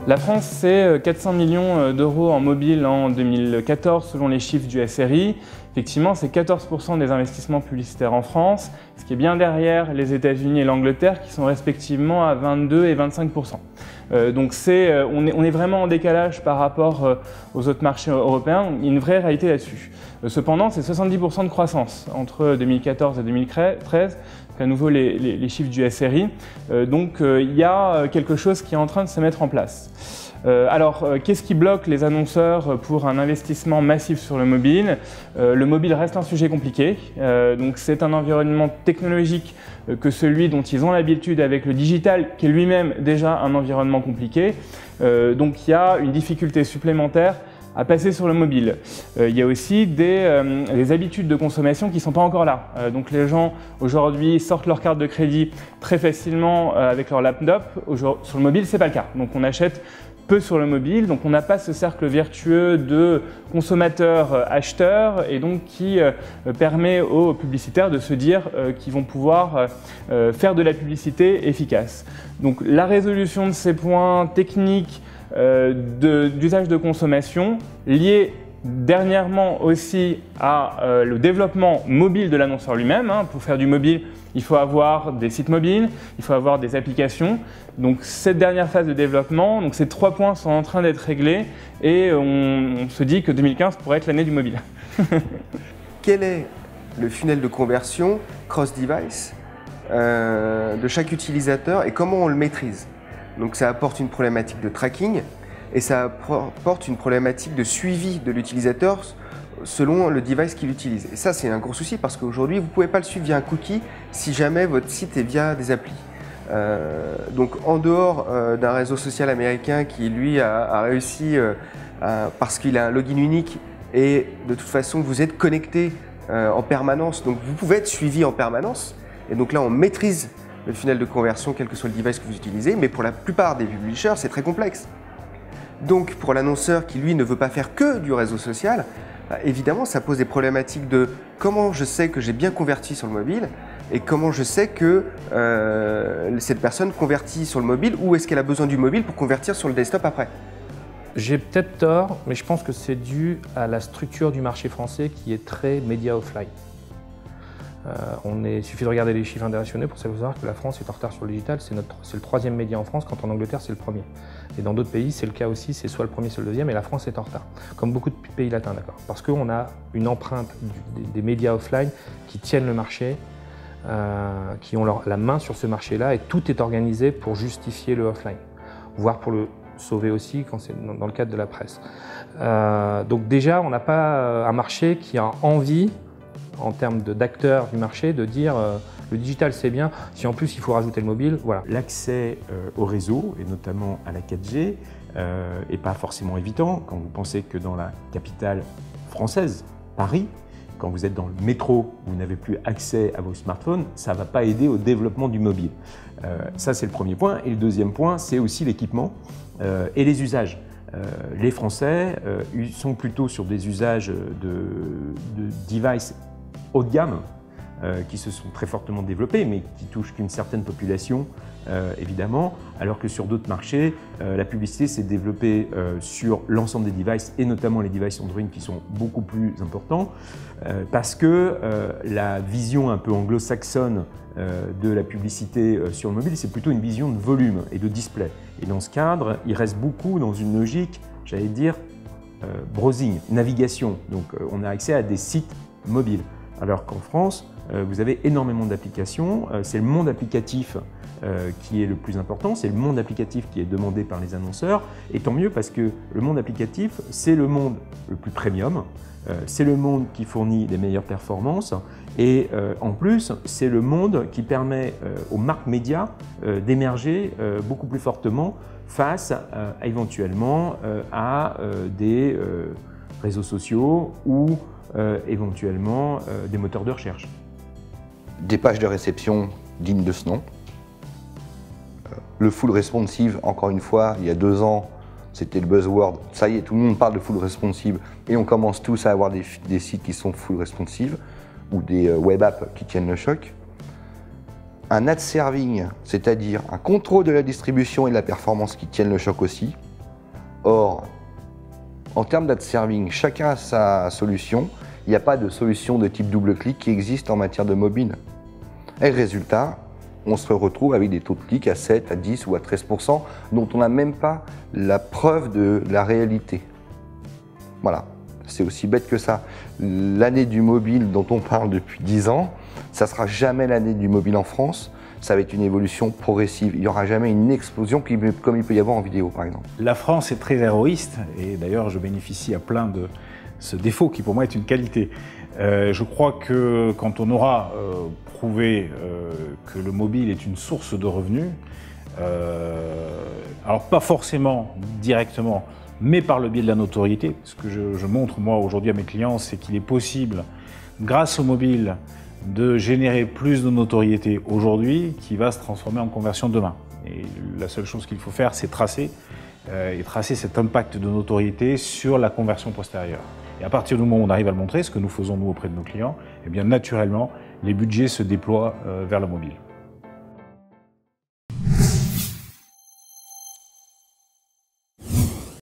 La France, c'est 400 millions d'euros en mobile en 2014 selon les chiffres du SRI. Effectivement, c'est 14% des investissements publicitaires en France, ce qui est bien derrière les États-Unis et l'Angleterre qui sont respectivement à 22 et 25%. Donc on est vraiment en décalage par rapport aux autres marchés européens. Il y a une vraie réalité là-dessus. Cependant, c'est 70% de croissance entre 2014 et 2013. À nouveau les chiffres du SRI. Donc il y a quelque chose qui est en train de se mettre en place. Alors, qu'est-ce qui bloque les annonceurs pour un investissement massif sur le mobile? Le mobile reste un sujet compliqué. Donc c'est un environnement technologique que celui dont ils ont l'habitude avec le digital, qui est lui-même déjà un environnement compliqué. Donc il y a une difficulté supplémentaire à passer sur le mobile. Il y a aussi des habitudes de consommation qui ne sont pas encore là. Donc les gens aujourd'hui sortent leur carte de crédit très facilement avec leur laptop. Sur le mobile, ce n'est pas le cas. Donc on achète peu sur le mobile, donc on n'a pas ce cercle vertueux de consommateurs-acheteurs et donc qui permet aux publicitaires de se dire qu'ils vont pouvoir faire de la publicité efficace. Donc la résolution de ces points techniques d'usage de consommation liés dernièrement aussi à le développement mobile de l'annonceur lui-même. Pour faire du mobile, il faut avoir des sites mobiles, il faut avoir des applications. Donc cette dernière phase de développement, donc ces 3 points sont en train d'être réglés et on se dit que 2015 pourrait être l'année du mobile. Quel est le funnel de conversion cross-device de chaque utilisateur et comment on le maîtrise? Donc ça apporte une problématique de tracking et ça apporte une problématique de suivi de l'utilisateur selon le device qu'il utilise. Et ça, c'est un gros souci parce qu'aujourd'hui, vous ne pouvez pas le suivre via un cookie si jamais votre site est via des applis. Donc en dehors d'un réseau social américain qui, lui, a réussi parce qu'il a un login unique et de toute façon, vous êtes connecté en permanence, donc vous pouvez être suivi en permanence. Et donc là, on maîtrise le funnel de conversion, quel que soit le device que vous utilisez, mais pour la plupart des publishers, c'est très complexe. Donc pour l'annonceur qui, lui, ne veut pas faire que du réseau social, évidemment, ça pose des problématiques de comment je sais que j'ai bien converti sur le mobile et comment je sais que cette personne convertit sur le mobile ou est-ce qu'elle a besoin du mobile pour convertir sur le desktop après. J'ai peut-être tort, mais je pense que c'est dû à la structure du marché français qui est très média offline. Il suffit de regarder les chiffres internationaux pour savoir que la France est en retard sur le digital. C'est le 3e média en France, quand en Angleterre c'est le 1er. Et dans d'autres pays c'est le cas aussi, c'est soit le 1er, soit le 2e, et la France est en retard. Comme beaucoup de pays latins, d'accord. Parce qu'on a une empreinte des médias offline qui tiennent le marché, qui ont la main sur ce marché-là, et tout est organisé pour justifier le offline, voire pour le sauver aussi quand c'est dans le cadre de la presse. Donc déjà, on n'a pas un marché qui a envie, en termes d'acteurs du marché, de dire le digital c'est bien, si en plus il faut rajouter le mobile, voilà. L'accès au réseau, et notamment à la 4G, n'est pas forcément évident. Quand vous pensez que dans la capitale française, Paris, quand vous êtes dans le métro, vous n'avez plus accès à vos smartphones, ça ne va pas aider au développement du mobile. Ça c'est le premier point. Et le deuxième point, c'est aussi l'équipement et les usages. Les Français sont plutôt sur des usages de devices haut de gamme qui se sont très fortement développés, mais qui touchent qu'une certaine population, évidemment, alors que sur d'autres marchés, la publicité s'est développée sur l'ensemble des devices, et notamment les devices Android qui sont beaucoup plus importants, parce que la vision un peu anglo-saxonne de la publicité sur le mobile, c'est plutôt une vision de volume et de display. Et dans ce cadre, il reste beaucoup dans une logique, j'allais dire, browsing, navigation. Donc on a accès à des sites mobiles. Alors qu'en France, vous avez énormément d'applications. C'est le monde applicatif qui est le plus important, c'est le monde applicatif qui est demandé par les annonceurs. Et tant mieux parce que le monde applicatif, c'est le monde le plus premium, c'est le monde qui fournit les meilleures performances et en plus, c'est le monde qui permet aux marques médias d'émerger beaucoup plus fortement face éventuellement à des réseaux sociaux ou éventuellement des moteurs de recherche. Des pages de réception dignes de ce nom. Le full responsive, encore une fois, il y a 2 ans, c'était le buzzword. Ça y est, tout le monde parle de full responsive et on commence tous à avoir des sites qui sont full responsive ou des web apps qui tiennent le choc. Un ad serving, c'est-à-dire un contrôle de la distribution et de la performance qui tiennent le choc aussi. En termes d'ad serving, chacun a sa solution. Il n'y a pas de solution de type double clic qui existe en matière de mobile. Et résultat, on se retrouve avec des taux de clic à 7, à 10 ou à 13%, dont on n'a même pas la preuve de la réalité. Voilà, c'est aussi bête que ça. L'année du mobile dont on parle depuis 10 ans, ça ne sera jamais l'année du mobile en France. Ça va être une évolution progressive. Il n'y aura jamais une explosion comme il peut y avoir en vidéo, par exemple. La France est très héroïste, et d'ailleurs je bénéficie à plein de ce défaut qui pour moi est une qualité. Je crois que quand on aura prouvé que le mobile est une source de revenus, alors pas forcément directement, mais par le biais de la notoriété, ce que je montre moi aujourd'hui à mes clients, c'est qu'il est possible, grâce au mobile, de générer plus de notoriété aujourd'hui qui va se transformer en conversion demain. Et la seule chose qu'il faut faire, c'est tracer cet impact de notoriété sur la conversion postérieure. Et à partir du moment où on arrive à le montrer, ce que nous faisons nous auprès de nos clients, eh bien naturellement, les budgets se déploient vers le mobile.